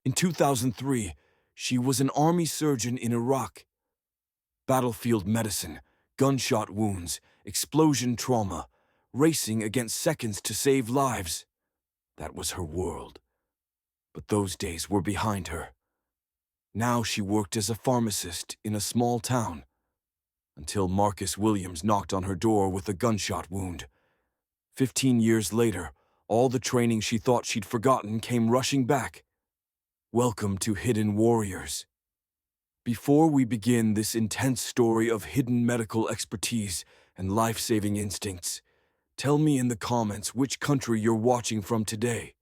In 2003, she was an army surgeon in Iraq. Battlefield medicine, gunshot wounds, explosion trauma, racing against seconds to save lives. That was her world. But those days were behind her. Now she worked as a pharmacist in a small town, until Marcus Williams knocked on her door with a gunshot wound. 15 years later, all the training she thought she'd forgotten came rushing back. Welcome to Hidden Warriors. Before we begin this intense story of hidden medical expertise and life-saving instincts, tell me in the comments which country you're watching from today.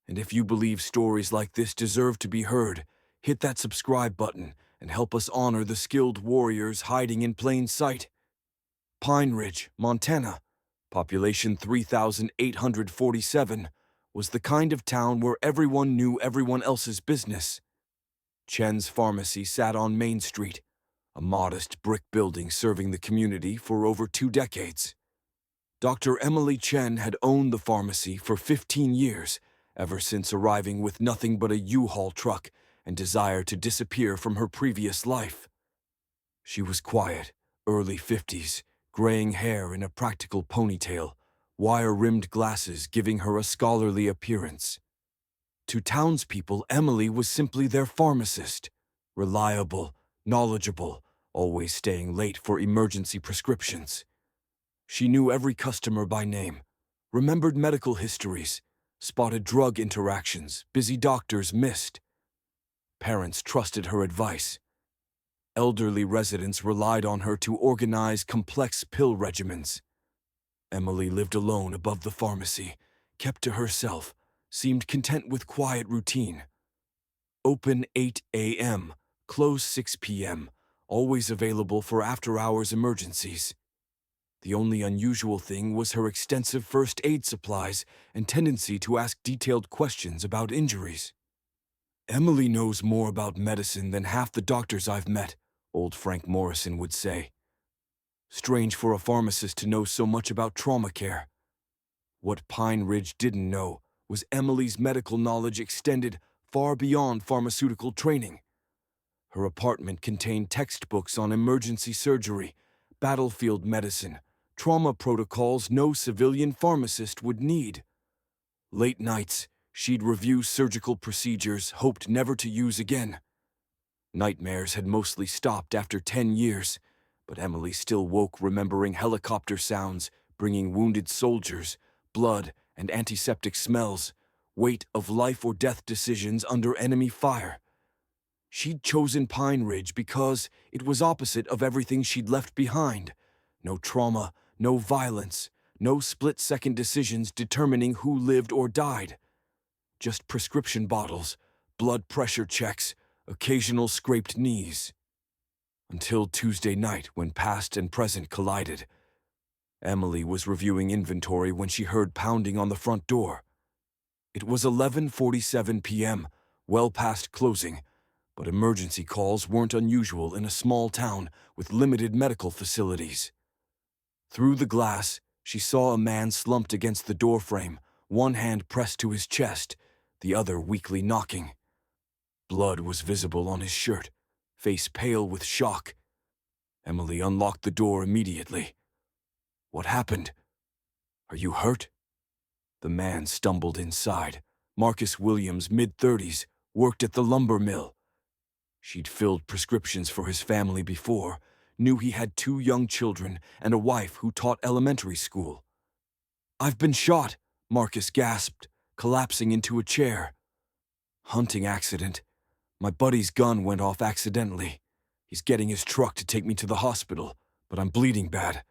And if you believe stories like this deserve to be heard, hit that subscribe button and help us honor the skilled warriors hiding in plain sight. Pine Ridge, Montana, population 3,847, was the kind of town where everyone knew everyone else's business. Chen's pharmacy sat on Main Street, a modest brick building serving the community for over 2 decades. Dr. Emily Chen had owned the pharmacy for 15 years, ever since arriving with nothing but a U-Haul truck and desire to disappear from her previous life. She was quiet, early 50s, graying hair in a practical ponytail, wire-rimmed glasses giving her a scholarly appearance. To townspeople, Emily was simply their pharmacist, reliable, knowledgeable, always staying late for emergency prescriptions. She knew every customer by name, remembered medical histories, spotted drug interactions busy doctors missed. Parents trusted her advice. Elderly residents relied on her to organize complex pill regimens. Emily lived alone above the pharmacy, kept to herself, seemed content with quiet routine. Open 8 a.m., close 6 p.m., always available for after-hours emergencies. The only unusual thing was her extensive first aid supplies and tendency to ask detailed questions about injuries. "Emily knows more about medicine than half the doctors I've met," old Frank Morrison would say. Strange for a pharmacist to know so much about trauma care. What Pine Ridge didn't know was Emily's medical knowledge extended far beyond pharmaceutical training. Her apartment contained textbooks on emergency surgery, battlefield medicine, trauma protocols no civilian pharmacist would need. Late nights, she'd review surgical procedures hoped never to use again. Nightmares had mostly stopped after 10 years, but Emily still woke remembering helicopter sounds, bringing wounded soldiers, blood, and antiseptic smells, weight of life or death decisions under enemy fire. She'd chosen Pine Ridge because it was opposite of everything she'd left behind. No trauma, no violence, no split-second decisions determining who lived or died. Just prescription bottles, blood pressure checks, occasional scraped knees. Until Tuesday night when past and present collided. Emily was reviewing inventory when she heard pounding on the front door. It was 11:47 p.m., well past closing, but emergency calls weren't unusual in a small town with limited medical facilities. Through the glass, she saw a man slumped against the doorframe, one hand pressed to his chest, the other weakly knocking. Blood was visible on his shirt, face pale with shock. Emily unlocked the door immediately. "What happened? Are you hurt?" The man stumbled inside. Marcus Williams, mid-30s, worked at the lumber mill. She'd filled prescriptions for his family before, knew he had 2 young children and a wife who taught elementary school. "I've been shot," Marcus gasped, collapsing into a chair. "Hunting accident. My buddy's gun went off accidentally. He's getting his truck to take me to the hospital, but I'm bleeding bad."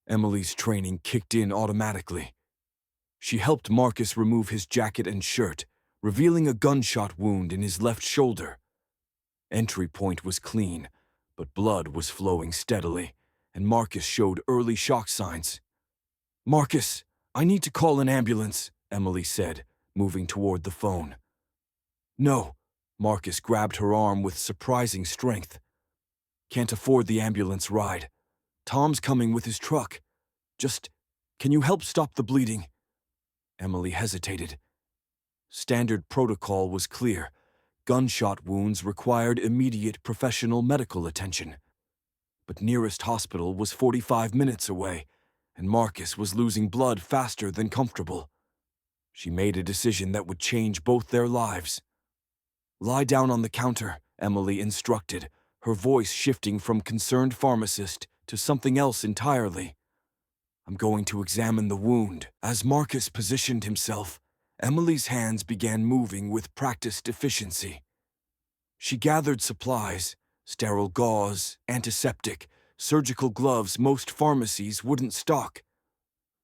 Emily's training kicked in automatically. She helped Marcus remove his jacket and shirt, revealing a gunshot wound in his left shoulder. Entry point was clean, but blood was flowing steadily, and Marcus showed early shock signs. "Marcus, I need to call an ambulance," Emily said, moving toward the phone. "No," Marcus grabbed her arm with surprising strength. "Can't afford the ambulance ride. Tom's coming with his truck. Just, can you help stop the bleeding?" Emily hesitated. Standard protocol was clear. Gunshot wounds required immediate professional medical attention. But nearest hospital was 45 minutes away, and Marcus was losing blood faster than comfortable. She made a decision that would change both their lives. "Lie down on the counter," Emily instructed, her voice shifting from concerned pharmacist to something else entirely. "I'm going to examine the wound." As Marcus positioned himself, Emily's hands began moving with practiced efficiency. She gathered supplies, sterile gauze, antiseptic, surgical gloves most pharmacies wouldn't stock.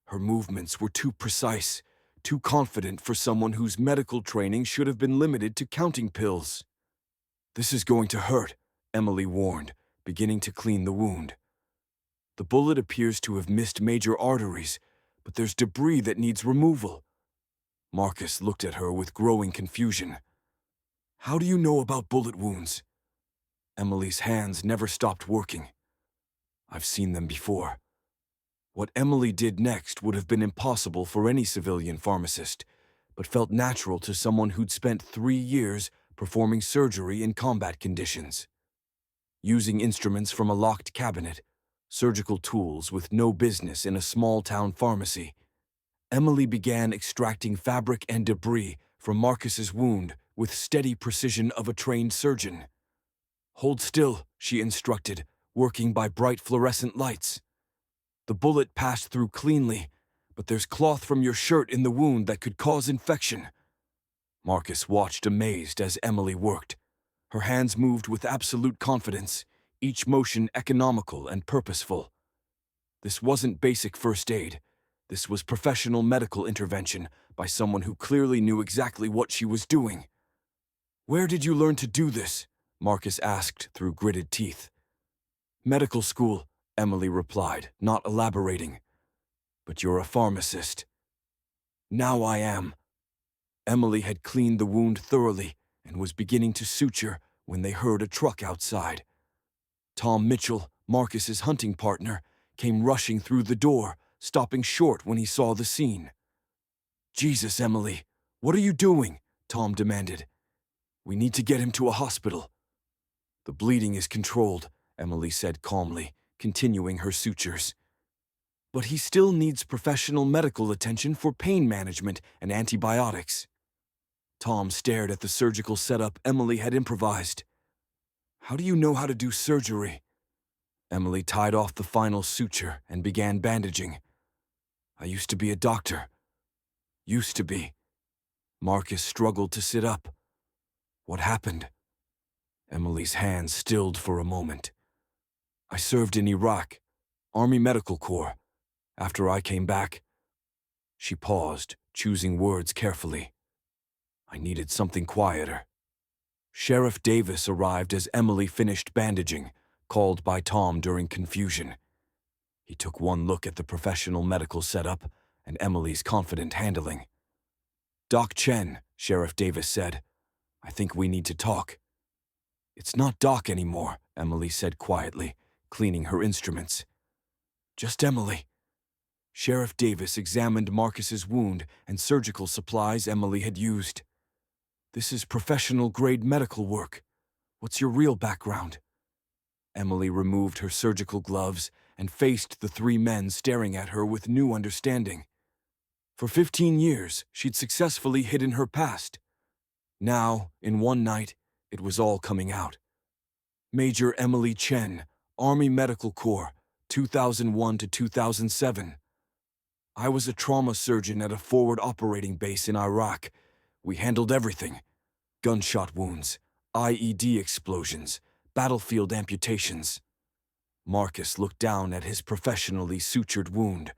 Her movements were too precise, too confident for someone whose medical training should have been limited to counting pills. "This is going to hurt," Emily warned, beginning to clean the wound. "The bullet appears to have missed major arteries, but there's debris that needs removal." Marcus looked at her with growing confusion. "How do you know about bullet wounds?" Emily's hands never stopped working. "I've seen them before." What Emily did next would have been impossible for any civilian pharmacist, but felt natural to someone who'd spent 3 years performing surgery in combat conditions. Using instruments from a locked cabinet, surgical tools with no business in a small-town pharmacy, Emily began extracting fabric and debris from Marcus's wound with steady precision of a trained surgeon. "Hold still," she instructed, working by bright fluorescent lights. "The bullet passed through cleanly, but there's cloth from your shirt in the wound that could cause infection." Marcus watched amazed as Emily worked. Her hands moved with absolute confidence, each motion economical and purposeful. This wasn't basic first aid. This was professional medical intervention by someone who clearly knew exactly what she was doing. "Where did you learn to do this?" Marcus asked through gritted teeth. "Medical school," Emily replied, not elaborating. "But you're a pharmacist." "Now I am." Emily had cleaned the wound thoroughly and was beginning to suture when they heard a truck outside. Tom Mitchell, Marcus's hunting partner, came rushing through the door, stopping short when he saw the scene. "Jesus, Emily, what are you doing?" Tom demanded. "We need to get him to a hospital." "The bleeding is controlled," Emily said calmly, continuing her sutures. "But he still needs professional medical attention for pain management and antibiotics." Tom stared at the surgical setup Emily had improvised. "How do you know how to do surgery?" Emily tied off the final suture and began bandaging. "I used to be a doctor." "Used to be." Marcus struggled to sit up. "What happened?" Emily's hands stilled for a moment. "I served in Iraq, Army Medical Corps. After I came back..." She paused, choosing words carefully. "I needed something quieter." Sheriff Davis arrived as Emily finished bandaging, called by Tom during confusion. He took one look at the professional medical setup and Emily's confident handling. "Doc Chen," Sheriff Davis said, "I think we need to talk." "It's not Doc anymore," Emily said quietly, cleaning her instruments. "Just Emily." Sheriff Davis examined Marcus's wound and surgical supplies Emily had used. "This is professional-grade medical work. What's your real background?" Emily removed her surgical gloves and faced the 3 men staring at her with new understanding. For 15 years, she'd successfully hidden her past. Now, in one night, it was all coming out. "Major Emily Chen, Army Medical Corps, 2001 to 2007. I was a trauma surgeon at a forward operating base in Iraq. We handled everything: gunshot wounds, IED explosions, battlefield amputations." Marcus looked down at his professionally sutured wound.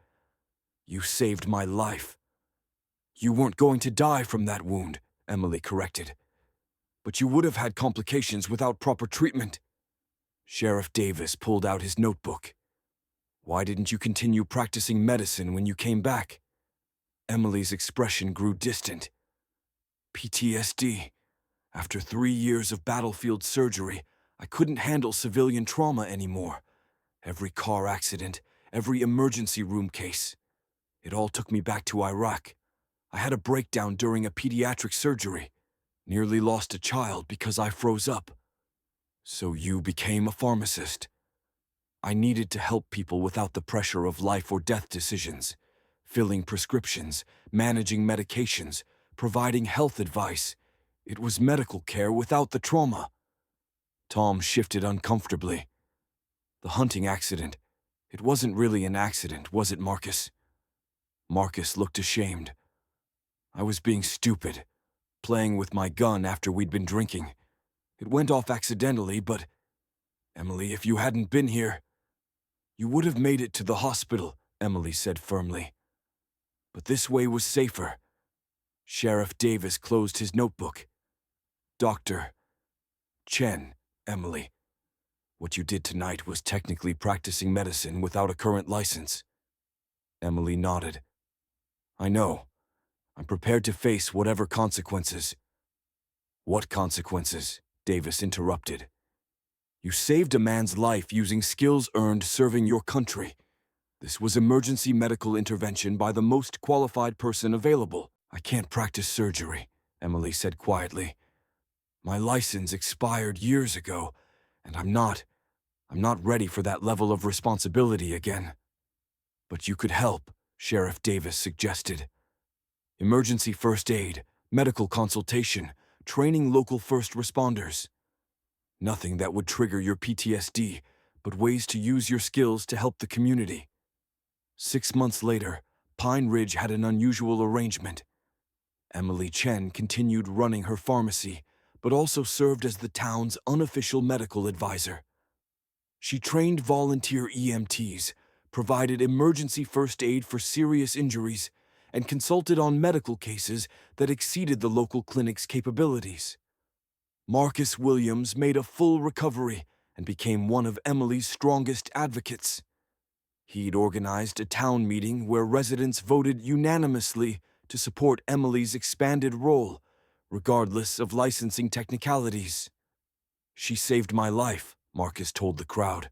"You saved my life." "You weren't going to die from that wound," Emily corrected. "But you would have had complications without proper treatment." Sheriff Davis pulled out his notebook. "Why didn't you continue practicing medicine when you came back?" Emily's expression grew distant. "PTSD. After 3 years of battlefield surgery, I couldn't handle civilian trauma anymore. Every car accident, every emergency room case. It all took me back to Iraq. I I had a breakdown during a pediatric surgery. Nearly lost a child because I froze up. So you became a pharmacist. I needed to help people without the pressure of life or death decisions. Filling prescriptions, managing medications, providing health advice. It was medical care without the trauma. Tom shifted uncomfortably. The hunting accident. It wasn't really an accident, was it, Marcus? Marcus looked ashamed. I was being stupid, playing with my gun after we'd been drinking. It went off accidentally, but, Emily, if you hadn't been here, you would have made it to the hospital, Emily said firmly. But this way was safer. Sheriff Davis closed his notebook. Dr. Chen, Emily, what you did tonight was technically practicing medicine without a current license. Emily nodded. I know. I'm prepared to face whatever consequences. What consequences? Davis interrupted. You saved a man's life using skills earned serving your country. This was emergency medical intervention by the most qualified person available. I can't practice surgery, Emily said quietly. My license expired years ago, and I'm not ready for that level of responsibility again. But you could help, Sheriff Davis suggested. Emergency first aid, medical consultation, training local first responders. Nothing that would trigger your PTSD, but ways to use your skills to help the community. 6 months later, Pine Ridge had an unusual arrangement. Emily Chen continued running her pharmacy, but also served as the town's unofficial medical advisor. She trained volunteer EMTs, provided emergency first aid for serious injuries, and consulted on medical cases that exceeded the local clinic's capabilities. Marcus Williams made a full recovery and became one of Emily's strongest advocates. He'd organized a town meeting where residents voted unanimously to support Emily's expanded role, regardless of licensing technicalities. She saved my life, Marcus told the crowd.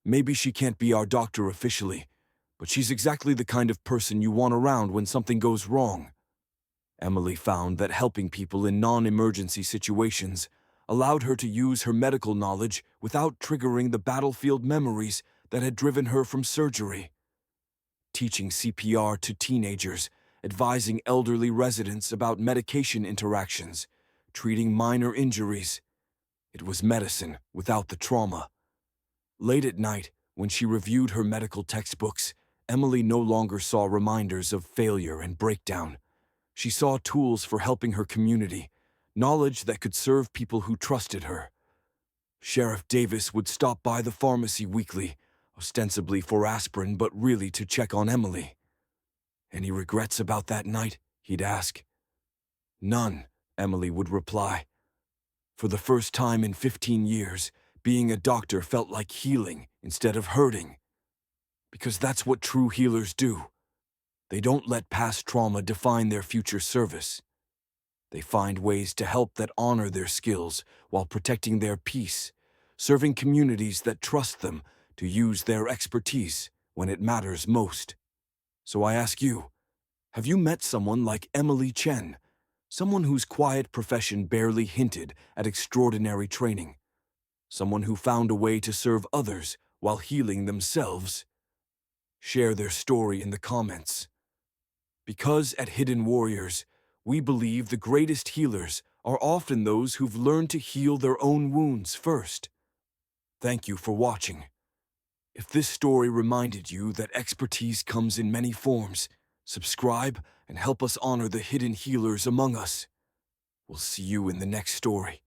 Maybe she can't be our doctor officially, but she's exactly the kind of person you want around when something goes wrong. Emily found that helping people in non-emergency situations allowed her to use her medical knowledge without triggering the battlefield memories that had driven her from surgery. Teaching CPR to teenagers, advising elderly residents about medication interactions, treating minor injuries. It was medicine without the trauma. Late at night, when she reviewed her medical textbooks, Emily no longer saw reminders of failure and breakdown. She saw tools for helping her community, knowledge that could serve people who trusted her. Sheriff Davis would stop by the pharmacy weekly, ostensibly for aspirin but really to check on Emily. Any regrets about that night? He'd ask. None, Emily would reply. For the first time in 15 years, being a doctor felt like healing instead of hurting. Because that's what true healers do. They don't let past trauma define their future service. They find ways to help that honor their skills while protecting their peace, serving communities that trust them to use their expertise when it matters most. So I ask you, have you met someone like Emily Chen? Someone whose quiet profession barely hinted at extraordinary training? Someone who found a way to serve others while healing themselves? Share their story in the comments. Because at Hidden Warriors, we believe the greatest healers are often those who've learned to heal their own wounds first. Thank you for watching. If this story reminded you that expertise comes in many forms, subscribe and help us honor the hidden healers among us. We'll see you in the next story.